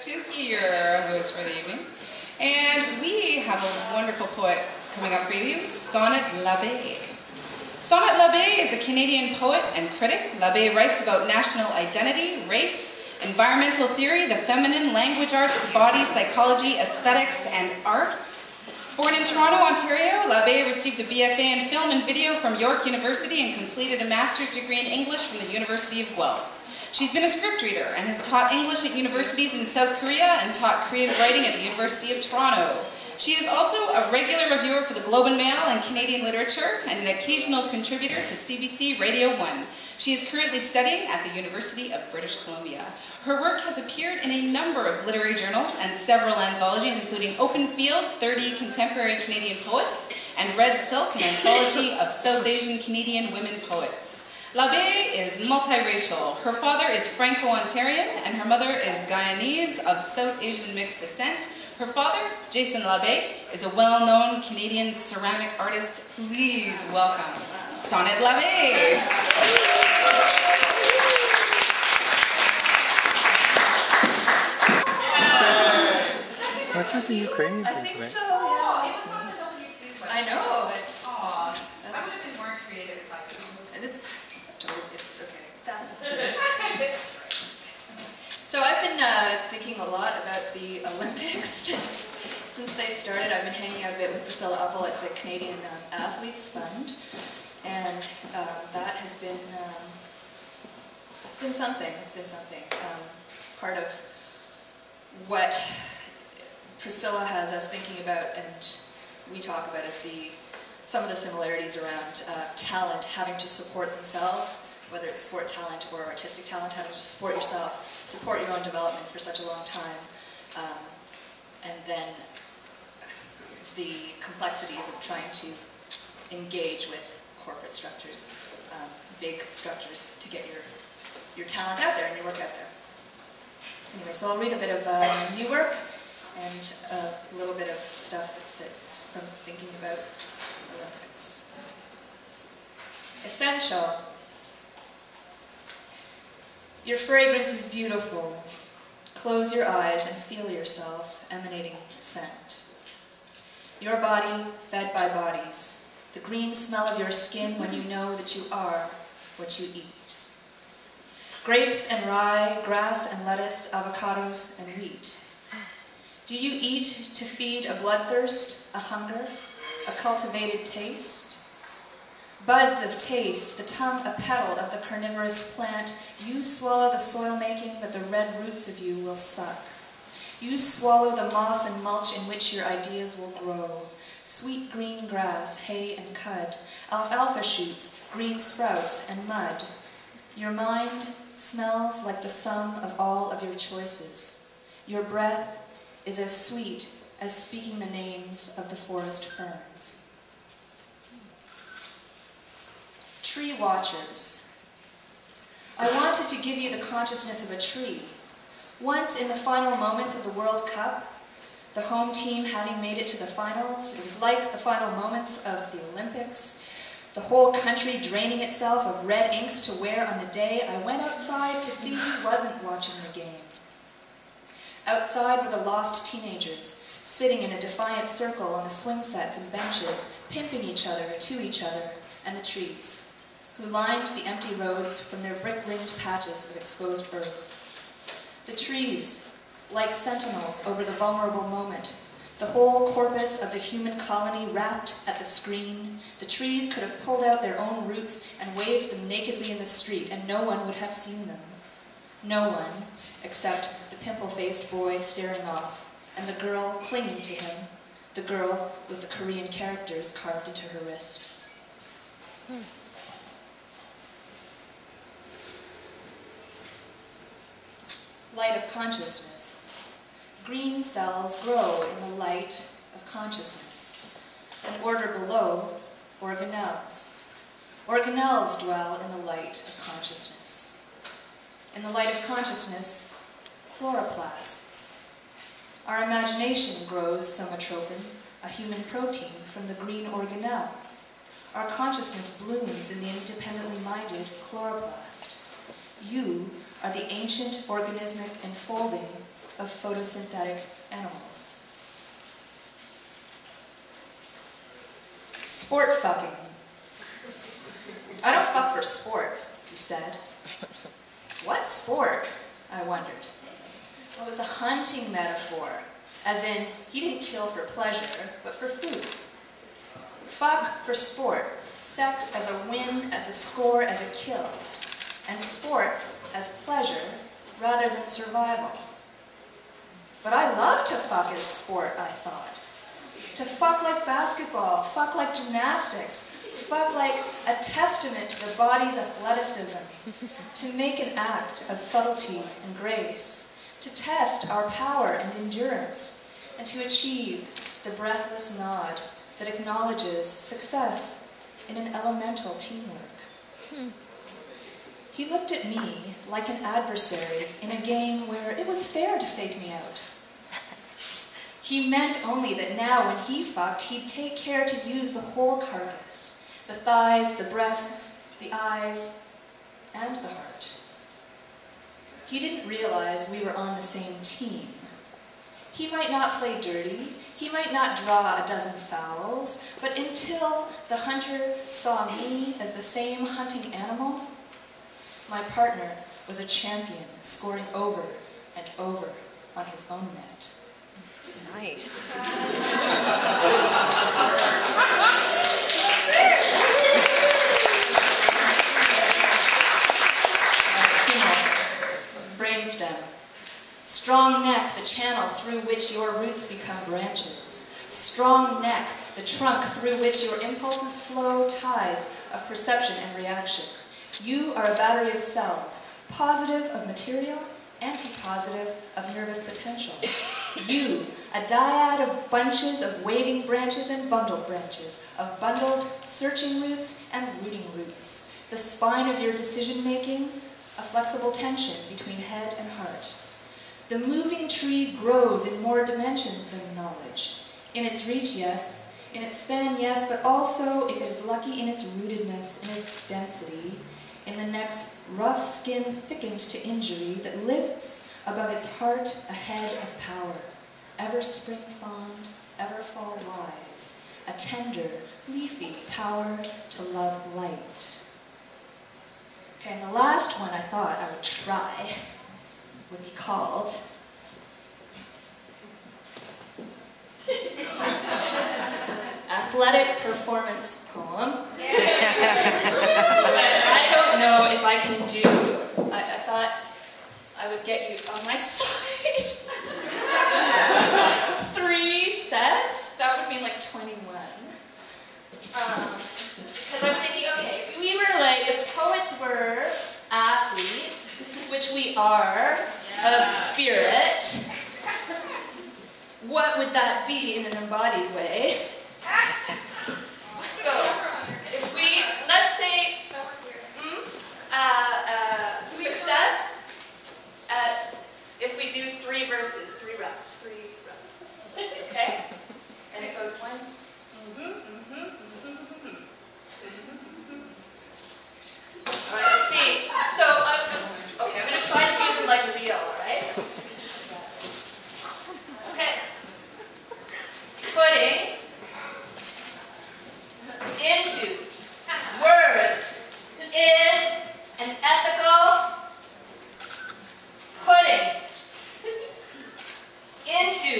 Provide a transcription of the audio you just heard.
She is here, our host for the evening. And we have a wonderful poet coming up for you, Sonnet L'Abbé. Sonnet L'Abbé is a Canadian poet and critic. L'Abbé writes about national identity, race, environmental theory, the feminine, language arts, the body, psychology, aesthetics, and art. Born in Toronto, Ontario, L'Abbé received a BFA in film and video from York University and completed a master's degree in English from the University of Guelph. She's been a scriptreader and has taught English at universities in South Korea and taught creative writing at the University of Toronto. She is also a regular reviewer for the Globe and Mail and Canadian literature and an occasional contributor to CBC Radio One. She is currently studying at the University of British Columbia. Her work has appeared in a number of literary journals and several anthologies, including Open Field, 30 Contemporary Canadian Poets, and Red Silk, an anthology of South Asian Canadian women poets. L'Abbé is multiracial. Her father is Franco-Ontarian and her mother is Guyanese of South Asian mixed descent. Her father, Jason L'Abbé, is a well-known Canadian ceramic artist. Please welcome Sonnet L'Abbé. What's with the Ukrainian thing? I think so. Oh, it was on the W2. I know. Oh, I would have been more creative if I could. And it's okay. So I've been thinking a lot about the Olympics since they started. I've been hanging out a bit with Priscilla Uppel at the Canadian Athletes Fund, and that has been it's been something. It's been something. Part of what Priscilla has us thinking about, and we talk about, is some of the similarities around talent having to support themselves, whether it's sport talent or artistic talent, having to support yourself, support your own development for such a long time, and then the complexities of trying to engage with corporate structures, big structures, to get your talent out there and your work out there. Anyway, so I'll read a bit of new work and a little bit of stuff that's from thinking about Olympics. Essential. Your fragrance is beautiful. Close your eyes and feel yourself emanating scent. Your body fed by bodies. The green smell of your skin when you know that you are what you eat. Grapes and rye, grass and lettuce, avocados and wheat. Do you eat to feed a bloodthirst, a hunger, a cultivated taste? Buds of taste, the tongue a petal of the carnivorous plant, you swallow the soil making that the red roots of you will suck. You swallow the moss and mulch in which your ideas will grow. Sweet green grass, hay and cud, alfalfa shoots, green sprouts and mud. Your mind smells like the sum of all of your choices. Your breath is as sweet as speaking the names of the forest ferns. Tree watchers. I wanted to give you the consciousness of a tree. Once in the final moments of the World Cup, the home team having made it to the finals, it was like the final moments of the Olympics, the whole country draining itself of red inks to wear on the day I went outside to see who wasn't watching the game. Outside were the lost teenagers, sitting in a defiant circle on the swing sets and benches, pimping each other to each other, and the trees, who lined the empty roads from their brick-ringed patches of exposed earth. The trees, like sentinels over the vulnerable moment, the whole corpus of the human colony wrapped at the screen, the trees could have pulled out their own roots and waved them nakedly in the street, and no one would have seen them. No one, except the pimple-faced boy staring off, and the girl clinging to him, the girl with the Korean characters carved into her wrist. Light of consciousness. Green cells grow in the light of consciousness. An order below, organelles. Organelles dwell in the light of consciousness. In the light of consciousness, chloroplasts. Our imagination grows somatropin, a human protein, from the green organelle. Our consciousness blooms in the independently minded chloroplast. You are the ancient organismic enfolding of photosynthetic animals. Sport fucking. I don't fuck for sport, he said. What sport? I wondered. It was a hunting metaphor, as in, he didn't kill for pleasure, but for food. Fuck for sport, sex as a win, as a score, as a kill, and sport as pleasure rather than survival. But I love to fuck as sport, I thought. To fuck like basketball, fuck like gymnastics, fuck like a testament to the body's athleticism, to make an act of subtlety and grace, to test our power and endurance, and to achieve the breathless nod that acknowledges success in an elemental teamwork. He looked at me like an adversary in a game where it was fair to fake me out. He meant only that now when he fucked, he'd take care to use the whole carcass, the thighs, the breasts, the eyes, and the heart. He didn't realize we were on the same team. He might not play dirty, he might not draw a dozen fouls, but until the hunter saw me as the same hunting animal, my partner was a champion, scoring over and over on his own net. Nice. Two more. Brainstem. Strong neck, the channel through which your roots become branches. Strong neck, the trunk through which your impulses flow tides of perception and reaction. You are a battery of cells, positive of material, anti-positive of nervous potential. You, a dyad of bunches of waving branches and bundled branches, of bundled searching roots and rooting roots. The spine of your decision-making, a flexible tension between head and heart. The moving tree grows in more dimensions than knowledge. In its reach, yes. In its span, yes, but also, if it is lucky, in its rootedness, in its density, in the neck's rough skin thickened to injury that lifts above its heart a head of power, ever spring fond, ever fall wise, a tender, leafy power to love light. Okay, and the last one I thought I would try would be called Athletic Performance Poem. I don't know if I can do, I thought I would get you on my side. 3 sets, that would mean like 21. Because I'm thinking, okay, if we were like, if poets were athletes, which we are, of spirit, what would that be in an embodied way? So, if we, let's say, success at, if we do 3 verses, 3 reps, 3 reps, okay? And it goes 1, All right, let's see. So, okay, I'm going to try to do them like real, all right? Okay. Putting into words is an ethical putting into